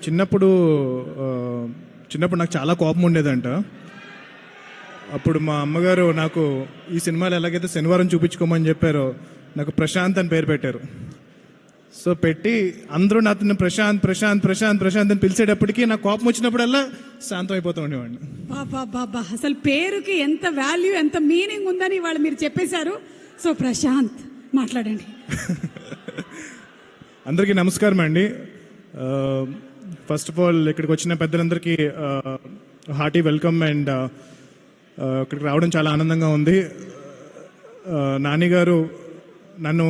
చిన్నప్పుడు ఆ, చిన్నప్పుడు నాకు చాలా కోపం ఉండేదంట. అప్పుడు మా అమ్మగారు నాకు ఈ సినిమాలో ఎలాగైతే శనివారం చూపించుకోమని చెప్పారో నాకు ప్రశాంత్ అని పేరు పెట్టారు. సో పెట్టి అందరూ నాతో ప్రశాంత్ ప్రశాంత్ ప్రశాంత్ ప్రశాంత్ అని పిలిచేటప్పటికి నాకు కోపం వచ్చినప్పుడల్లా శాంతం అయిపోతూ ఉండేవాడిని. బాబా అసలు పేరుకి ఎంత వాల్యూ ఎంత మీనింగ్ ఉందని వాళ్ళు మీరు చెప్పేశారు. సో ప్రశాంత్ మాట్లాడండి. అందరికీ నమస్కారం అండి. ఫస్ట్ ఆఫ్ ఆల్ ఇక్కడికి వచ్చిన పెద్దలందరికీ హార్టీ వెల్కమ్. అండ్ ఇక్కడికి రావడం చాలా ఆనందంగా ఉంది. నాని గారు నన్ను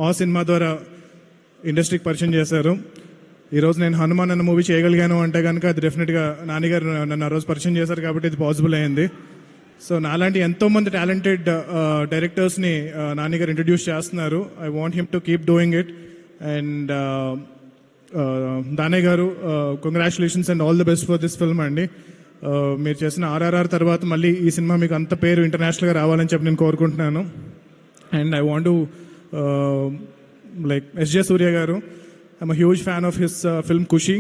ఆ సినిమా ద్వారా ఇండస్ట్రీకి పరిచయం చేశారు. ఈరోజు నేను హనుమాన్ అన్న మూవీ చేయగలిగాను అంటే కనుక అది డెఫినెట్గా నాన్నగారు నన్ను ఆ రోజు పరిచయం చేశారు కాబట్టి ఇది పాసిబుల్ అయింది. సో నాలాంటి ఎంతోమంది టాలెంటెడ్ డైరెక్టర్స్ని నాన్నగారు ఇంట్రడ్యూస్ చేస్తున్నారు. I want him to keep doing it. And Danayya garu, congratulations and all the best for this film అండి. మీరు చేసిన RRR తర్వాత మళ్ళీ ఈ సినిమా మీకు అంత పేరు ఇంటర్నేషనల్గా రావాలని చెప్పి నేను కోరుకుంటున్నాను. And I want to like S.J. Surya garu, I'm a huge fan of his film Kushi.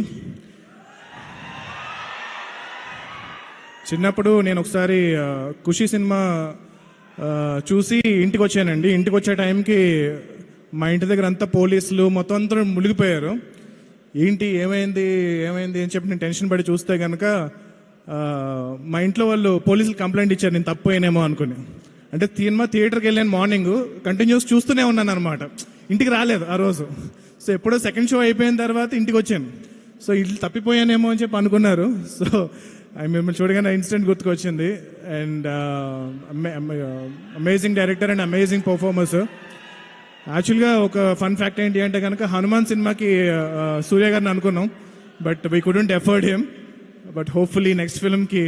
చిన్నప్పుడు నేను ఒకసారి ఖుషి సినిమా చూసి ఇంటికి వచ్చానండి. ఇంటికి వచ్చే టైంకి మా ఇంటి దగ్గర అంతా పోలీసులు మొత్తం అంతా మునిగిపోయారు. ఏంటి ఏమైంది ఏమైంది అని చెప్పి నేను టెన్షన్ పడి చూస్తే కనుక మా ఇంట్లో వాళ్ళు పోలీసులు కంప్లైంట్ ఇచ్చారు నేను తప్పిపోయానేమో అనుకుని. అంటే సినిమా థియేటర్కి వెళ్ళాను, మార్నింగ్ కంటిన్యూస్ చూస్తూనే ఉన్నాను అనమాట. ఇంటికి రాలేదు ఆ రోజు. సో ఎప్పుడో సెకండ్ షో అయిపోయిన తర్వాత ఇంటికి వచ్చాను. సో ఇల్లు తప్పిపోయానేమో అని చెప్పి అనుకున్నారు. సో మిమ్మల్ని చూడగానే ఇన్సిడెంట్ గుర్తుకొచ్చింది. And amazing director and amazing performers. యాక్చువల్గా ఒక ఫన్ ఫ్యాక్ట్ ఏంటి అంటే కనుక హనుమాన్ సినిమాకి సూర్య గారిని అనుకున్నాం, but we couldn't afford him. But hopefully next ఫిల్మ్కి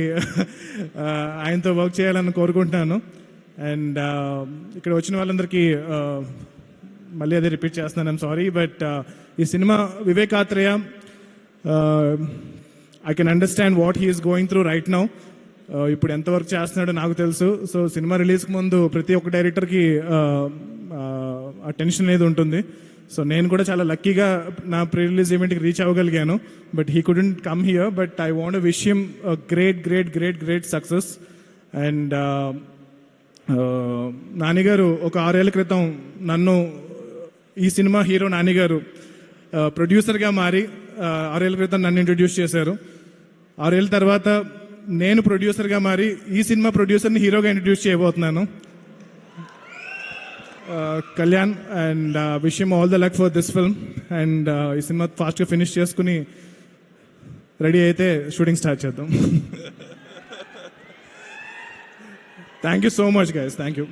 ఆయనతో వర్క్ చేయాలని కోరుకుంటున్నాను. అండ్ ఇక్కడ వచ్చిన వాళ్ళందరికీ మళ్ళీ అదే రిపీట్ చేస్తున్నాను, ఐమ్ సారీ. బట్ ఈ cinema Vivek Atreya, I can understand what he is going through right now. ఇప్పుడు ఎంత వర్క్ చేస్తున్నాడో నాకు తెలుసు. సో సినిమా రిలీజ్కి ముందు ప్రతి ఒక్క డైరెక్టర్కి ఆ టెన్షన్ అనేది ఉంటుంది. సో నేను కూడా చాలా లక్కీగా నా ప్రీ రిలీజ్ ఈవెంట్కి రీచ్ అవ్వగలిగాను. But he couldn't come here. But I want wish him great great great great success. And నానిగారు ఒక 6 ఏళ్ల క్రితం నన్ను ఈ సినిమా హీరో నానిగారు ప్రొడ్యూసర్గా మారి 6 ఏళ్ల క్రితం నన్ను ఇంట్రడ్యూస్ చేశారు. 6 ఏళ్ళ తర్వాత నేను ప్రొడ్యూసర్గా మారి ఈ సినిమా ప్రొడ్యూసర్ని హీరోగా ఇంట్రడ్యూస్ చేయబోతున్నాను, Kalyan. And wish him all the luck for this film. And ఈ సినిమా ఫాస్ట్గా ఫినిష్ చేసుకుని రెడీ అయితే షూటింగ్ స్టార్ట్ చేద్దాం. Thank you so much guys, thank you.